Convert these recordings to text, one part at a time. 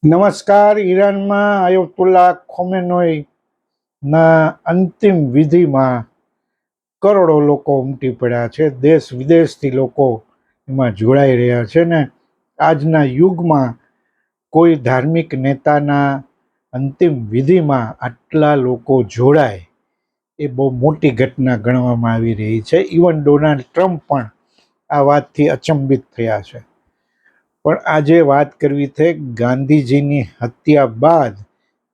નમસ્કાર. ઈરાનમાં આયતુલ્લા ખોમેનોઈના અંતિમ વિધિમાં કરોડો લોકો ઉમટી પડ્યા છે. દેશ વિદેશથી લોકો એમાં જોડાઈ રહ્યા છે ને આજના યુગમાં કોઈ ધાર્મિક નેતાના અંતિમ વિધિમાં આટલા લોકો જોડાય એ બહુ મોટી ઘટના ગણવામાં આવી રહી છે. ઇવન ડોનાલ્ડ ટ્રમ્પ પણ આ વાતથી અચંબિત થયા છે. પણ આજે વાત કરવી છે ગાંધીજીની હત્યા બાદ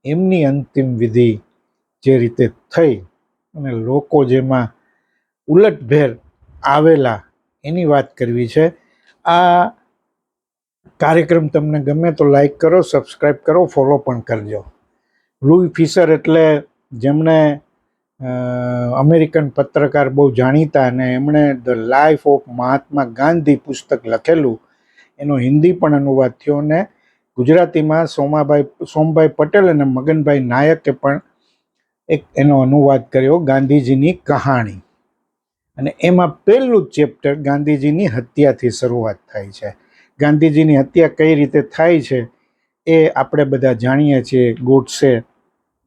એમની અંતિમ વિધિ જે રીતે થઈ અને લોકો જેમાં ઉલટભેર આવેલા એની વાત કરવી છે. આ કાર્યક્રમ તમને ગમે તો લાઈક કરો, સબસ્ક્રાઈબ કરો, ફોલો પણ કરજો. લુઈ ફિશર એટલે જેમણે અમેરિકન પત્રકાર બહુ જાણીતા અને એમણે the life of Mahatma Gandhi પુસ્તક લખેલું, એનો હિન્દી પણ અનુવાદ થયો અને ગુજરાતીમાં સોમભાઈ પટેલ અને મગનભાઈ નાયકે પણ એક એનો અનુવાદ કર્યો, ગાંધીજીની કહાણી. અને એમાં પહેલું જ ચેપ્ટર ગાંધીજીની હત્યાથી શરૂઆત થાય છે. ગાંધીજીની હત્યા કઈ રીતે થાય છે એ આપણે બધા જાણીએ છીએ. ગોડસે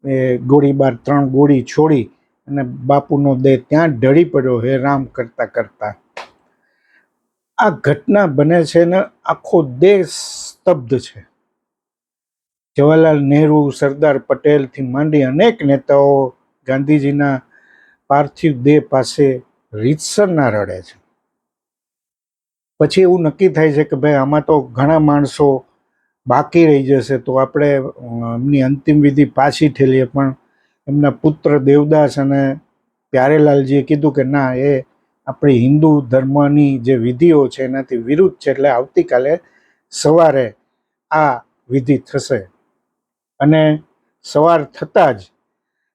એ ગોળીબાર 3 ગોળી છોડી અને બાપુનો દેહ ત્યાં ઢળી પડ્યો, હે રામ કરતા કરતા. આ ઘટના બને છે ને આખો દેશ સ્તબ્ધ છે. જવાહરલાલ નહેરુ, સરદાર પટેલથી માંડી અનેક નેતાઓ ગાંધીજીના પાર્થિવ દેહ પાસે રીતસરના રડે છે. પછી એવું નક્કી થાય છે કે ભાઈ આમાં તો ઘણા માણસો બાકી રહી જશે તો આપણે એમની અંતિમ વિધિ પાછી ઠેલીએ. પણ એમના પુત્ર દેવદાસ અને પ્યારેલાલજીએ કીધું કે ના, એ આપણી હિન્દુ ધર્મની જે વિધિઓ છે એનાથી વિરુદ્ધ છે, એટલે આવતીકાલે સવારે આ વિધિ થશે. અને સવાર થતાં જ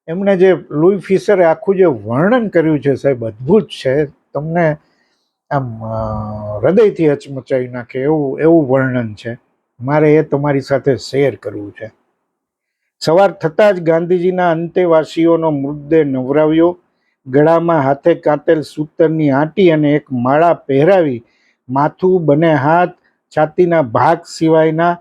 એમણે જે લુઈ ફિશરે આખું જે વર્ણન કર્યું છે સાહેબ, અદ્ભુત છે. તમને આમ હૃદયથી હચમચાવી નાખે એવું વર્ણન છે. મારે એ તમારી સાથે શેર કરવું છે. સવાર થતાં જ ગાંધીજીના અંતેવાસીઓનો મૃતદેહ નવરાવ્યો, ગળામાં હાથે કાતેલ સૂતરની આંટી અને એક માળા પહેરાવી માથું, બંને હાથ, છાતીના ભાગ સિવાયના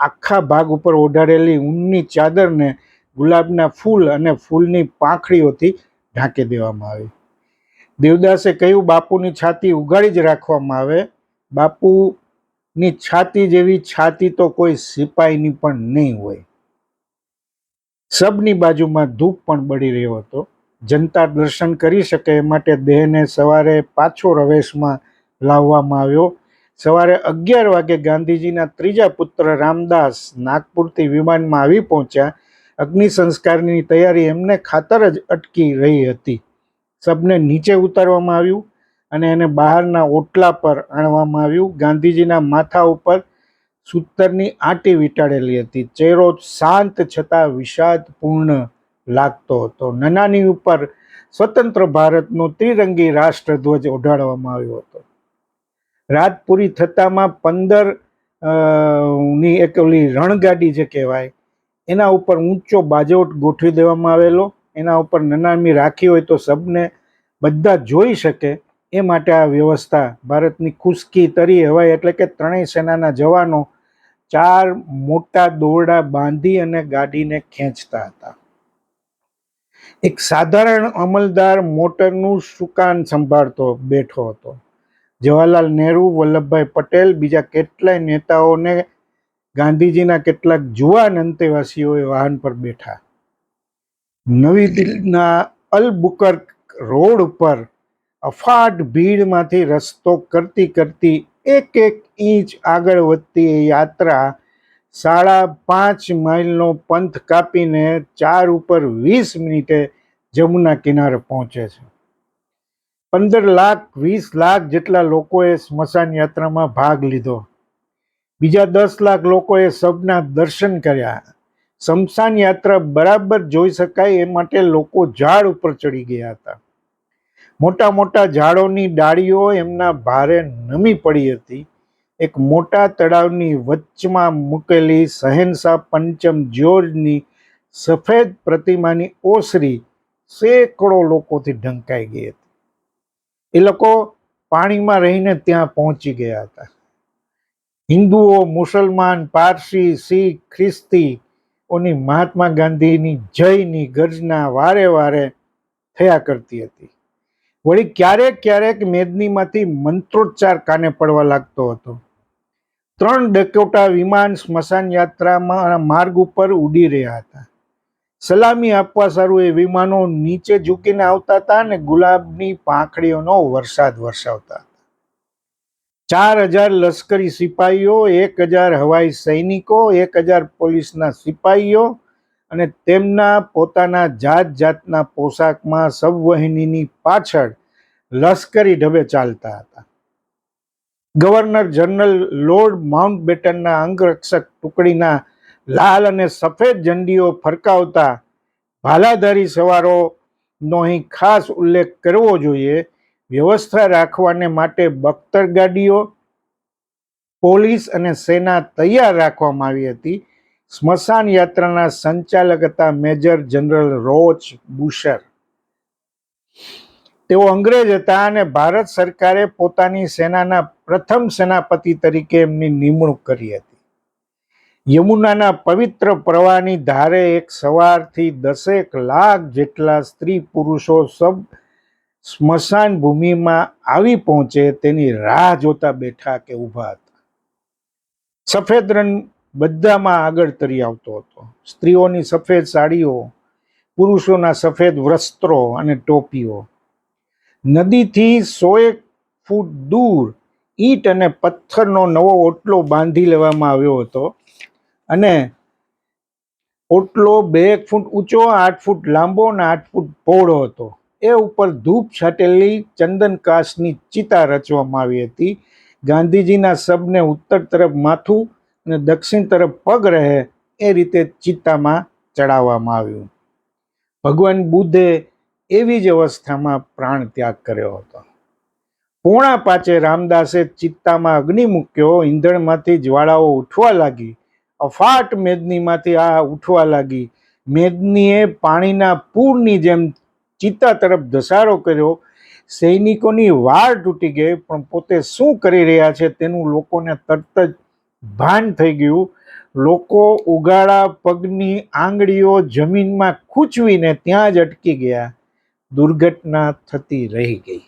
આખા ભાગ ઉપર ઓઢાડેલી ઊનની ચાદરને ગુલાબના ફૂલ અને ફૂલની પાંખડીઓથી ઢાંકી દેવામાં આવી. દેવદાસે કહ્યું, બાપુની છાતી ઉગાડી જ રાખવામાં આવે. બાપુની છાતી જેવી છાતી તો કોઈ સિપાહીની પણ નહીં હોય. શબની બાજુમાં ધૂપ પણ બળી રહ્યો હતો. જનતા દર્શન કરી શકે એ માટે દેહને સવારે પાછો રવેશમાં લાવવામાં આવ્યો. સવારે 11 વાગે ગાંધીજીના ત્રીજા પુત્ર રામદાસ નાગપુરથી વિમાનમાં આવી પહોંચ્યા. અગ્નિ સંસ્કારની તૈયારી એમને ખાતર જ અટકી રહી હતી. શબને નીચે ઉતારવામાં આવ્યું અને એને બહારના ઓટલા પર આણવામાં આવ્યું. ગાંધીજીના માથા ઉપર સૂતરની આંટી વીંટાળેલી હતી. ચહેરો શાંત છતાં વિષાદપૂર્ણ લાગતો હતો. નનાની ઉપર સ્વતંત્ર ભારતનો ત્રિરંગી રાષ્ટ્રધ્વજ ઓઢાડવામાં આવ્યો હતો. રાત પૂરી થતામાં 15 ની એક ઓલી રણગાડી જે કહેવાય એના ઉપર ઊંચો બાજોટ ગોઠવી દેવામાં આવેલો. એના ઉપર નનામી રાખી હોય તો સબને બધા જોઈ શકે એ માટે આ વ્યવસ્થા ભારતની ખુશ્કી તરી હવાઈ એટલે કે ત્રણેય સેનાના જવાનો 4 મોટા દોરડા બાંધી અને ગાડીને ખેંચતા હતા. એક સાધારણ અમલદાર મોટરનું સુકાન સંભાળતો બેઠો હતો. જવાહરલાલ નહેરુ, વલ્લભભાઈ પટેલ, બીજા કેટલાય નેતાઓને ગાંધીજીના કેટલાક જુવાન અંતેવાસીઓએ વાહન પર બેઠા. નવી દિલ્હીના અલબુકર્ક રોડ ઉપર અફાટ ભીડમાંથી રસ્તો કરતી કરતી એક ઇંચ આગળ વધતી એ યાત્રા 5.5 માઇલનો પંથ કાપીને 4 ઉપર 20 મિનિટે જમુના કિનારે પહોંચે છે. 15 લાખ 20 લાખ જેટલા લોકોએ સ્મશાન યાત્રામાં ભાગ લીધો. બીજા 10 લાખ લોકોએ શબના દર્શન કર્યા. સ્મશાન યાત્રા બરાબર જોઈ શકાય એ માટે લોકો ઝાડ ઉપર ચડી ગયા હતા. મોટા મોટા ઝાડોની ડાળીઓ એમના ભારે નમી પડી હતી. એક મોટા તળાવની વચમાં મૂકેલી શહેનશાહ પંચમ જ્યોર્જની સફેદ પ્રતિમાની ઓસરી સેંકડો લોકોથી ઢંકાઈ ગઈ હતી. એ લોકો પાણીમાં રહીને ત્યાં પહોંચી ગયા હતા. હિન્દુઓ, મુસલમાન, પારસી, શીખ, ખ્રિસ્તીઓની મહાત્મા ગાંધીની જયની ગર્જના વારે વારે થયા કરતી હતી. વળી ક્યારેક ક્યારેક મેદનીમાંથી મંત્રોચ્ચાર કાને પડવા લાગતો હતો. 3 ડકોટા વિમાન સ્મશાન યાત્રામાં માર્ગ ઉપર ઉડી રહ્યા હતા. સલામી આપવા સારું એ વિમાનો નીચે ઝૂકીને આવતા હતા અને ગુલાબની પાંખડીઓનો વરસાદ વરસાવતા. 4000 લશ્કરી સિપાહીઓ, 1000 હવાઈ સૈનિકો, 1000 પોલીસના સિપાહીઓ અને તેમના પોતાના જાત જાતના પોશાકમાં સબવહિનીની પાછળ લશ્કરી ઢબે ચાલતા હતા. ગવર્નર જનરલ લોર્ડ માઉન્ટબેટનના અંગરક્ષક ટુકડીના લાલ અને સફેદ ઝંડીઓ ફરકાવતા ભાલાધારી સવારોનો અહીં ખાસ ઉલ્લેખ કરવો જોઈએ. વ્યવસ્થા રાખવાને માટે બખ્તર ગાડીઓ, પોલીસ અને સેના તૈયાર રાખવામાં આવી હતી. સ્મશાન યાત્રાના સંચાલક હતા મેજર જનરલ રોચ બુશર. તેઓ અંગ્રેજ હતા અને ભારત સરકારે પોતાની સેનાના પ્રથમ સેનાપતિ તરીકે એમની નિમણૂક કરી હતી. યમુનાના પવિત્ર પ્રવાહની ધારે એક સવારથી 10 લાખ જેટલા સ્ત્રી પુરુષો સબ સ્મશાન ભૂમિમાં આવી પહોંચે તેની રાહ જોતા બેઠા કે ઊભા હતા. સફેદ રંગ બધામાં આગળ તરી આવતો હતો. સ્ત્રીઓની સફેદ સાડીઓ, પુરુષોના સફેદ વસ્ત્રો અને ટોપીઓ. નદીથી 100 ફૂટ દૂર ઈંટ અને પથ્થરનો નવો ઓટલો બાંધી લેવામાં આવ્યો હતો અને ઓટલો 2 ફૂટ ઊંચો, 8 ફૂટ લાંબો અને 8 ફૂટ પહોળો હતો. એ ઉપર ધૂપ છાટેલી ચંદનકાશની ચિતા રચવામાં આવી હતી. ગાંધીજીના શબને ઉત્તર તરફ માથું અને દક્ષિણ તરફ પગ રહે એ રીતે ચિત્તામાં ચડાવવામાં આવ્યું. ભગવાન બુદ્ધે એવી જ અવસ્થામાં પ્રાણ ત્યાગ કર્યો હતો. 4:45 રામદાસે ચિત્તામાં અગ્નિ મૂક્યો. ઈંધણમાંથી જ્વાળાઓ ઉઠવા લાગી. અફાટ મેદનીમાંથી આ ઉઠવા લાગી. મેદનીએ પાણીના પૂરની જેમ ચિત્તા તરફ ધસારો કર્યો. સૈનિકોની વાળ તૂટી ગઈ, પણ પોતે શું કરી રહ્યા છે તેનું લોકોને તરત જ ભાન થઈ ગયું. લોકો ઉગાડા પગની આંગળીઓ જમીનમાં ખૂંચવીને ત્યાં જ અટકી ગયા. દુર્ઘટના થતી રહી ગઈ.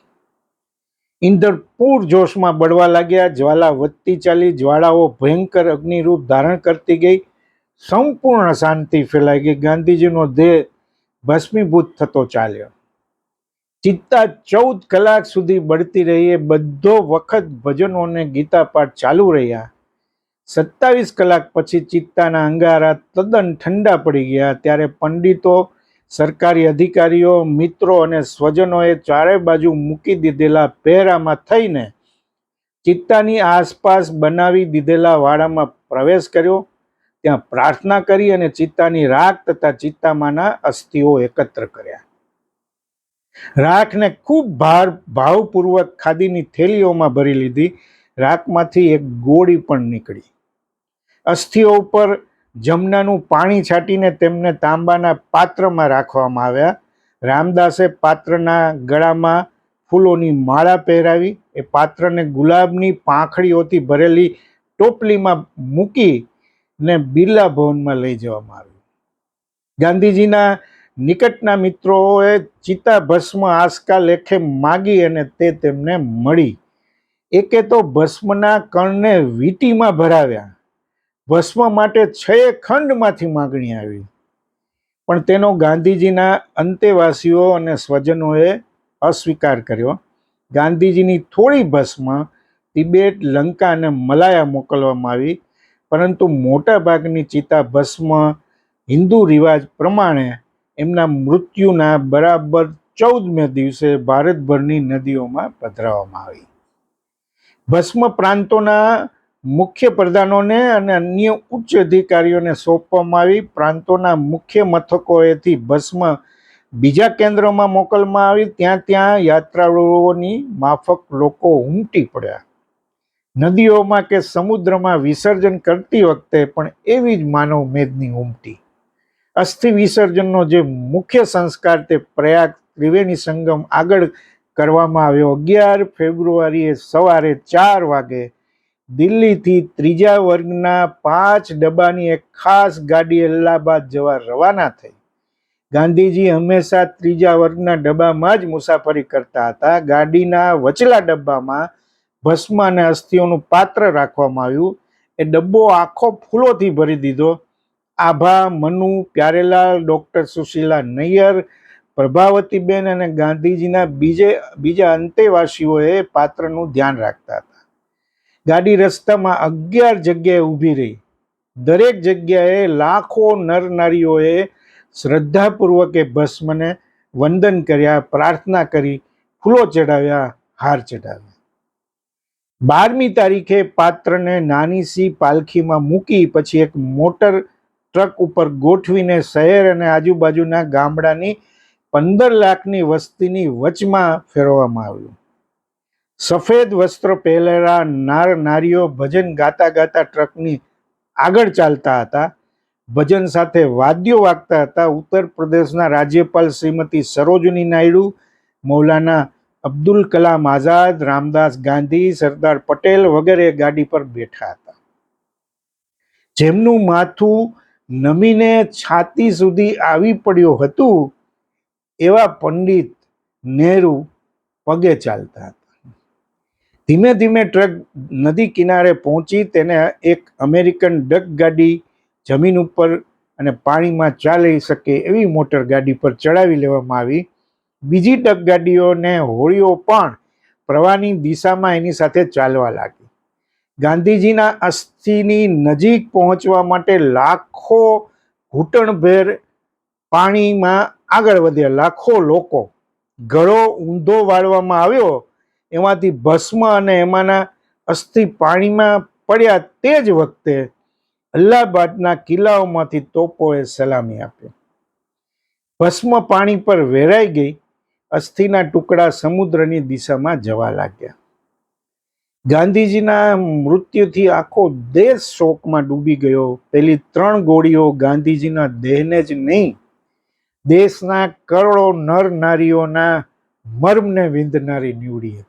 ઈંધણ પૂરજોશમાં બળવા લાગ્યા. જ્વાલા વધતી ચાલી. જ્વાળાઓ ભયંકર અગ્નિરૂપ ધારણ કરતી ગઈ. સંપૂર્ણ શાંતિ ફેલાઈ ગઈ. ગાંધીજીનો દેહ ભસ્મીભૂત થતો ચાલ્યો. ચિત્તા 14 કલાક સુધી બળતી રહી. એ બધો વખત ભજનો અને ગીતાપાઠ ચાલુ રહ્યા. 27 કલાક પછી ચિત્તાના અંગારા તદ્દન ઠંડા પડી ગયા. ત્યારે પંડિતો, સરકારી અધિકારીઓ, મિત્રો અને સ્વજનોએ ચારે બાજુ મૂકી દીધેલા પહેરામાં થઈને ચિત્તાની આસપાસ બનાવી દીધેલા વાડામાં પ્રવેશ કર્યો. ત્યાં પ્રાર્થના કરી અને ચિત્તાની રાખ તથા ચિત્તામાંના અસ્થિઓ એકત્ર કર્યા. રાખને ખૂબ ભાવપૂર્વક ખાદીની થેલીઓમાં ભરી લીધી. રાખમાંથી એક ગોળી પણ નીકળી. અસ્થિઓ ઉપર જમનાનું પાણી છાંટીને તેમને તાંબાના પાત્રમાં રાખવામાં આવ્યા. રામદાસે પાત્રના ગળામાં ફૂલોની માળા પહેરાવી. એ પાત્રને ગુલાબની પાંખડીઓથી ભરેલી ટોપલીમાં મૂકીને બિરલા ભવનમાં લઈ જવામાં આવ્યું. ગાંધીજીના નિકટના મિત્રોએ ચિતા ભસ્મ આસ્કા લેખે માગી અને તે તેમને મળી. એકે તો ભસ્મના કણને વીંટીમાં ભરાવ્યા. ભસ્મ માટે 6 ખંડમાંથી માગણી આવી, પણ તેનો ગાંધીજીના અંતેવાસીઓ અને સ્વજનોએ અસ્વીકાર કર્યો. ગાંધીજીની થોડી ભસ્મ તિબેટ, લંકા અને મલાયા મોકલવામાં આવી, પરંતુ મોટા ભાગની ચિતા ભસ્મ હિન્દુ રિવાજ પ્રમાણે એમના મૃત્યુના બરાબર 14મે દિવસે ભારતભરની નદીઓમાં પધરાવવામાં આવી. ભસ્મ પ્રાંતોના મુખ્ય પ્રધાનોને અને અન્ય ઉચ્ચ અધિકારીઓને સોંપવામાં આવી. પ્રાંતોના મુખ્ય મથકોએથી ભસ્મ બીજા કેન્દ્રોમાં મોકલવામાં આવી. ત્યાં યાત્રાળુઓની માફક લોકો ઉમટી પડ્યા. નદીઓમાં કે સમુદ્રમાં વિસર્જન કરતી વખતે પણ એવી જ માનવ મેદની ઉમટી. અસ્થિ વિસર્જનનો જે મુખ્ય સંસ્કાર તે પ્રયાગ ત્રિવેણી સંગમ આગળ કરવામાં આવ્યો. 11 ફેબ્રુઆરીએ સવારે 4 વાગે દિલ્હીથી ત્રીજા વર્ગના 5 ડબ્બાની એક ખાસ ગાડી અલ્હાબાદ જવા રવાના થઈ. ગાંધીજી હંમેશા ત્રીજા વર્ગના ડબ્બામાં જ મુસાફરી કરતા હતા. ગાડીના વચલા ડબ્બામાં ભસ્મ અને અસ્થિઓનું પાત્ર રાખવામાં આવ્યું. એ ડબ્બો આખો ફૂલોથી ભરી દીધો. આભા, મનુ, પ્યારેલાલ, ડોક્ટર સુશીલા નૈયર, પ્રભાવતીબેન અને ગાંધીજીના બીજા અંતેવાસીઓએ પાત્રનું ધ્યાન રાખતા હતા. ગાડી રસ્તામાં 11 જગ્યાએ ઊભી રહી. દરેક જગ્યાએ લાખો નર નારીઓએ શ્રદ્ધાપૂર્વક એ ભસ્મને વંદન કર્યા, પ્રાર્થના કરી, ફૂલો ચડાવ્યા, હાર ચડાવ્યા. 12મી તારીખે પાત્રને નાની સી પાલખીમાં મૂકી પછી એક મોટર ટ્રક ઉપર ગોઠવીને શહેર અને આજુબાજુના ગામડાની 15 લાખની વસ્તીની વચમાં ફેરવવામાં આવ્યું. સફેદ વસ્ત્રો પહેરેલા નાર નારીઓ ભજન ગાતા ગાતા ટ્રકની આગળ ચાલતા હતા. ભજન સાથે વાદ્યો વાગતા હતા. ઉત્તર પ્રદેશના રાજ્યપાલ શ્રીમતી સરોજની નાયડુ, મૌલાના અબ્દુલ કલામ આઝાદ, રામદાસ ગાંધી, સરદાર પટેલ વગેરે ગાડી પર બેઠા હતા. જેમનું માથું નમીને છાતી સુધી આવી પડ્યું હતું એવા પંડિત નહેરુ પગે ચાલતા હતા. ધીમે ધીમે ટ્રક નદી કિનારે પહોંચી. તેને એક અમેરિકન ડક ગાડી જમીન ઉપર અને પાણીમાં ચાલી શકે એવી મોટર ગાડી પર ચડાવી લેવામાં આવી. બીજી ડક ગાડીઓને હોડીઓ પણ પ્રવાહની દિશામાં એની સાથે ચાલવા લાગી. ગાંધીજીના અસ્થિની નજીક પહોંચવા માટે લાખો ઘૂંટણભેર પાણીમાં આગળ વધ્યા. લાખો લોકો. ગળો ઊંધો વાળવામાં આવ્યો. એમાંથી ભસ્મ અને એમાંના અસ્થિ પાણીમાં પડ્યા. તે જ વખતે અલ્હાબાદના કિલ્લાઓમાંથી તોપોએ સલામી આપી. ભસ્મ પાણી પર વેરાઈ ગઈ. અસ્થિના ટુકડા સમુદ્રની દિશામાં જવા લાગ્યા. ગાંધીજીના મૃત્યુથી આખો દેશ શોકમાં ડૂબી ગયો. પેલી 3 ગોળીઓ ગાંધીજીના દેહને જ નહીં, દેશના કરોડો નર નારીઓના મર્મને વિંધનારી નીવડી હતી.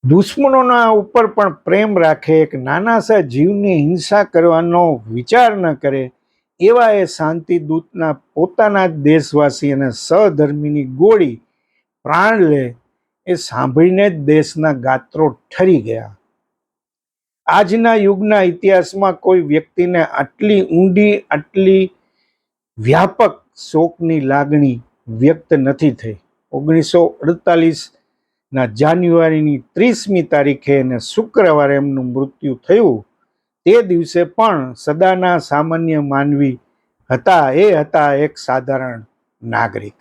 દુશ્મનોના ઉપર પણ પ્રેમ રાખે, એક નાના સા જીવની હિંસા કરવાનો વિચાર ન કરે એવા એ શાંતિદૂતના પોતાના જ દેશવાસી અને સહધર્મીની ગોળી પ્રાણ લે એ સાંભળીને જ દેશના ગાત્રો ઠરી ગયા. આજના યુગના ઇતિહાસમાં કોઈ વ્યક્તિને આટલી ઊંડી, આટલી વ્યાપક શોકની લાગણી વ્યક્ત નથી થઈ. 1948ના જાન્યુઆરીની 30મી તારીખે અને શુક્રવારે એમનું મૃત્યુ થયું. તે દિવસે પણ સદાના સામાન્ય માનવી હતા. એ હતા એક સાધારણ નાગરિક.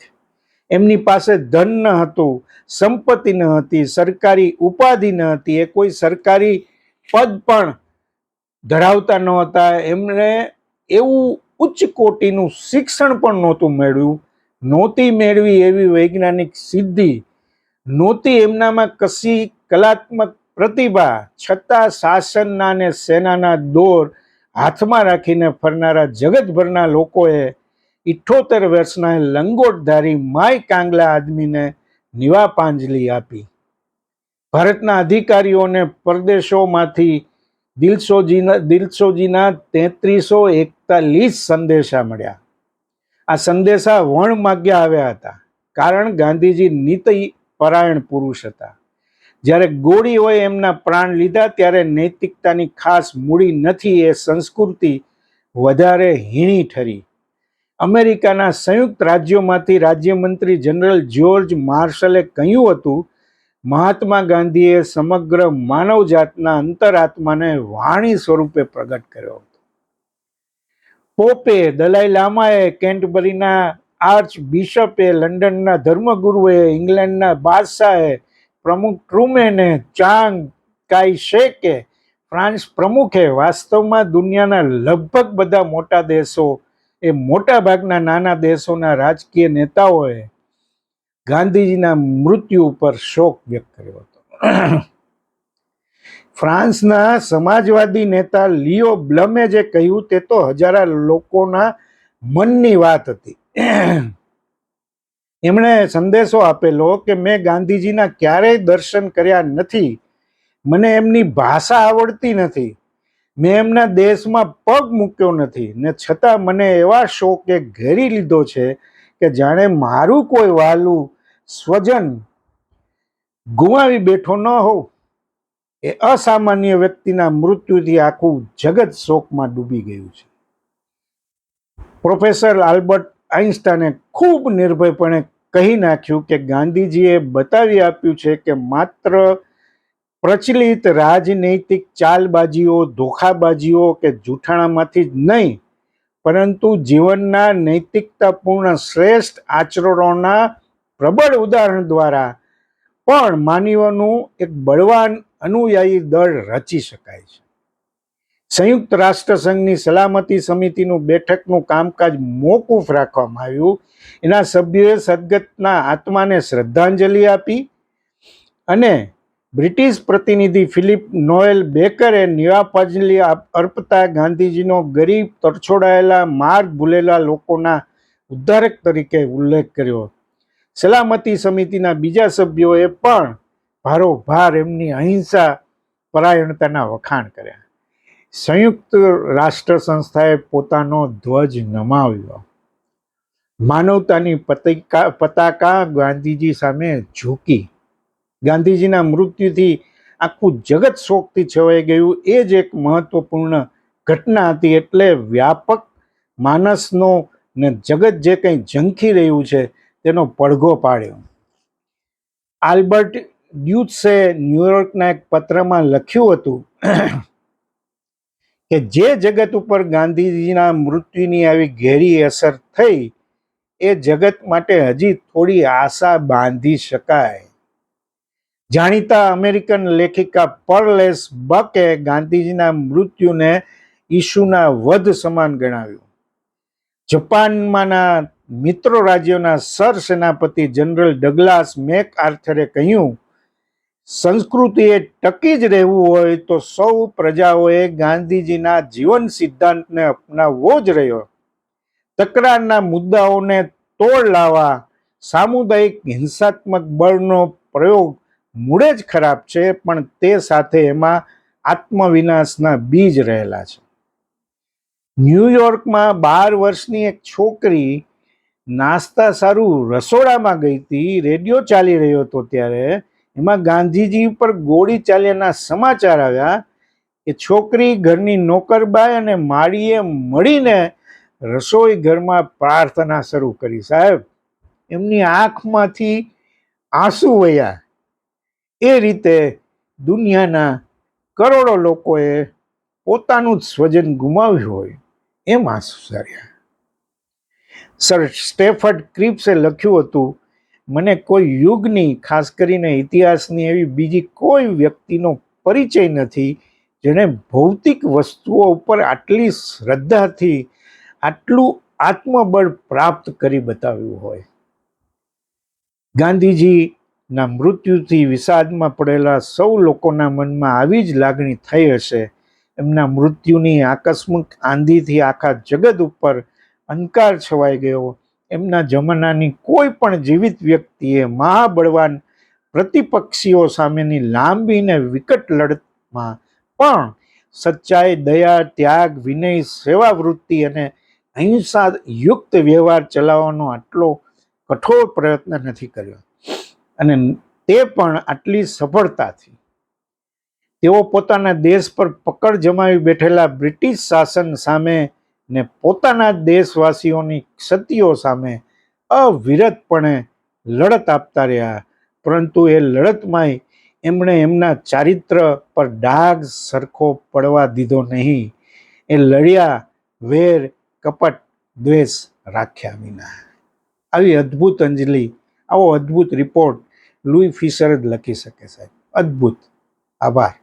એમની પાસે ધન ન હતું, સંપત્તિ ન હતી, સરકારી ઉપાધિ ન હતી, એ કોઈ સરકારી પદ પણ ધરાવતા નહોતા. એમણે એવું ઉચ્ચ કોટીનું શિક્ષણ પણ નહોતું મેળવ્યું, નહોતી મેળવી એવી વૈજ્ઞાનિક સિદ્ધિ, નહોતી એમનામાં કશી કલાત્મક પ્રતિભા, છતાં શાસનના અને સેનાના દોર હાથમાં રાખીને ફરનારા જગતભરના લોકોએ 78 વર્ષના લંગોટધારી માય કાંગલા આદમીને નિવાપાંજલિ આપી. ભારતના અધિકારીઓને પરદેશોમાંથી દિલસોજીના 3341 સંદેશા મળ્યા. આ સંદેશા વણ માગ્યા આવ્યા હતા, કારણ ગાંધીજી નીતિ પરાયણ પુરુષ હતા. જ્યારે ગોળીઓએ એમના પ્રાણ લીધા ત્યારે નૈતિકતાની ખાસ મૂડી નથી એ સંસ્કૃતિ વધારે હીણી ઠરી. અમેરિકાના સંયુક્ત રાજ્યોમાંથી રાજ્યમંત્રી જનરલ જ્યોર્જ માર્શલે કહ્યું હતું, મહાત્મા ગાંધીએ સમગ્ર માનવજાતના અંતરાત્માને વાણી સ્વરૂપે પ્રગટ કર્યો હતો. પોપે, દલાઈ લામાએ, કેન્ટબરીના આર્ચ બિશપે, લંડનના ધર્મગુરુએ, ઇંગ્લેન્ડના બાદશાહે, પ્રમુખ ટ્રુમેને, ચાંગ કાઈ શેકે, ફ્રાન્સ પ્રમુખે, વાસ્તવમાં દુનિયાના લગભગ બધા મોટા દેશો એ મોટા ભાગના નાના દેશોના રાજકીય નેતાઓએ ગાંધીજીના મૃત્યુ ઉપર શોક વ્યક્ત કર્યો હતો. ફ્રાન્સના સમાજવાદી નેતા લિયો બ્લમે જે કહ્યું તે તો હજારો લોકોના મનની વાત હતી. એમણે સંદેશો આપેલો કે મેં ગાંધીજીના ક્યારેય દર્શન કર્યા નથી, મને એમની ભાષા આવડતી નથી, મેં એમના દેશમાં પગ મૂક્યો નથી, ને છતાં મને એવા શોકે ઘેરી લીધો છે કે જાણે મારું કોઈ વહાલું સ્વજન ગુમાવી બેઠો ન હોઉં. એ અસામાન્ય વ્યક્તિના મૃત્યુથી આખું જગત શોકમાં ડૂબી ગયું છે. પ્રોફેસર આલ્બર્ટ આઇન્સ્ટાઈને ખૂબ નિર્ભયપણે કહી નાખ્યું કે ગાંધીજીએ બતાવી આપ્યું છે કે માત્ર પ્રચલિત રાજનૈતિક ચાલબાજીઓ, ધોખાબાજીઓ કે જૂઠાણામાંથી જ નહીં, પરંતુ જીવનના નૈતિકતાપૂર્ણ શ્રેષ્ઠ આચરણોના પ્રબળ ઉદાહરણ દ્વારા પણ માનવીઓનું એક બળવાન અનુયાયી દળ રચી શકાય છે. સંયુક્ત રાષ્ટ્ર સંઘની સલામતી સમિતિનું બેઠકનું કામકાજ મોકૂફ રાખવામાં આવ્યું. એના સભ્યોએ સદગતના આત્માને શ્રદ્ધાંજલિ આપી અને બ્રિટિશ પ્રતિનિધિ ફિલિપ નોએલ બેકરે નિવાપાંજલિ અર્પતા ગાંધીજીનો ગરીબ, તરછોડાયેલા, માર્ગ ભૂલેલા લોકોના ઉદ્ધારક તરીકે ઉલ્લેખ કર્યો. સલામતી સમિતિના બીજા સભ્યોએ પણ ભારોભાર એમની અહિંસા પરાયણતાના વખાણ કર્યા. સંયુક્ત રાષ્ટ્ર સંસ્થાએ પોતાનો ધ્વજ નમાવ્યો. માનવતાની પતાકા ગાંધીજી સામે ઝૂકી. ગાંધીજીના મૃત્યુથી આખું જગત શોકથી છવાઈ ગયું. એ જ એક મહત્વપૂર્ણ ઘટના હતી. એટલે વ્યાપક માનસનો ને જગત જે કંઈ ઝંખી રહ્યું છે તેનો પડઘો પાડ્યો. આલ્બર્ટ ડ્યુસે ન્યુયોર્કના એક પત્રમાં લખ્યું હતું કે જે જગત ઉપર ગાંધીજીના મૃત્યુની આવી ઘેરી અસર થઈ, એ જગત માટે હજી થોડી આશા બાંધી શકાય. જાણીતા અમેરિકન લેખિકા પર્લેસ બકે ગાંધીજીના મૃત્યુને ઈસુના વધ સમાન ગણાવ્યું. જપાનમાંના મિત્રો રાજ્યોના સરસેનાપતિ જનરલ ડગલાસ મેક આર્થરે કહ્યું, સંસ્કૃતિએ ટકી જ રહેવું હોય તો સૌ પ્રજાઓએ ગાંધીજીના જીવન સિદ્ધાંતને અપનાવવો જ રહ્યો. તકરારના મુદ્દાઓને તોડ લાવવા સામુદાયિક હિંસાત્મક બળનો પ્રયોગ મૂળે જ ખરાબ છે, પણ તે સાથે એમાં આત્મવિનાશના બીજ રહેલા છે. ન્યુયોર્કમાં 12 વર્ષની એક છોકરી નાસ્તા સારું રસોડામાં ગઈ હતી. રેડિયો ચાલી રહ્યો હતો ત્યારે એમાં ગાંધીજી ઉપર ગોળી ચાલ્યાના સમાચાર આવ્યા. એ છોકરી ઘરની નોકરબાઈ અને માળીએ મળીને રસોઈ ઘરમાં પ્રાર્થના શરૂ કરી. સાહેબ, એમની આંખમાંથી આંસુ વહ્યા. એ રીતે દુનિયાના કરોડો લોકોએ પોતાનું જ સ્વજન ગુમાવ્યું હોય એમ આંસુ સાર્યા. સર સ્ટેફર્ડ ક્રિપ્સે લખ્યું હતું, મને કોઈ યુગની, ખાસ કરીને ઇતિહાસની એવી બીજી કોઈ વ્યક્તિનો પરિચય નથી જેણે ભૌતિક વસ્તુઓ ઉપર આટલી શ્રદ્ધાથી આટલું આત્મબળ પ્રાપ્ત કરી બતાવ્યું હોય. ગાંધીજીના મૃત્યુથી વિષાદમાં પડેલા સૌ લોકોના મનમાં આવી જ લાગણી થઈ હશે. એમના મૃત્યુની આકસ્મિક આંધીથી આખા જગત ઉપર અંધકાર છવાઈ ગયો. એમના જમાનાની કોઈ પણ જીવિત વ્યક્તિએ મહાબળવાન પ્રતિપક્ષીઓ સામેની લાંબી ને વિકટ લડતમાં પણ સચ્ચાઈ, દયા, ત્યાગ, વિનય, સેવાવૃત્તિ અને અહિંસા યુક્ત વ્યવહાર ચલાવવાનો આટલો કઠોર પ્રયત્ન નથી કર્યો, અને તે પણ આટલી સફળતાથી. તેઓ પોતાના દેશ પર પકડ જમાવી બેઠેલા બ્રિટિશ શાસન સામે ને પોતાના દેશવાસીઓની ક્ષતિઓ સામે અવિરતપણે લડત આપતા રહ્યા. પરંતુ એ લડતમાંય એમણે એમના ચારિત્ર પર ડાઘ સરખો પડવા દીધો નહીં. એ લડ્યા વેર, કપટ, દ્વેષ રાખ્યા વિના. આવી અદ્ભુત અંજલિ, આવો અદ્ભુત રિપોર્ટ લુઈ ફિશર જ લખી શકે સાહેબ. અદ્ભુત. આભાર.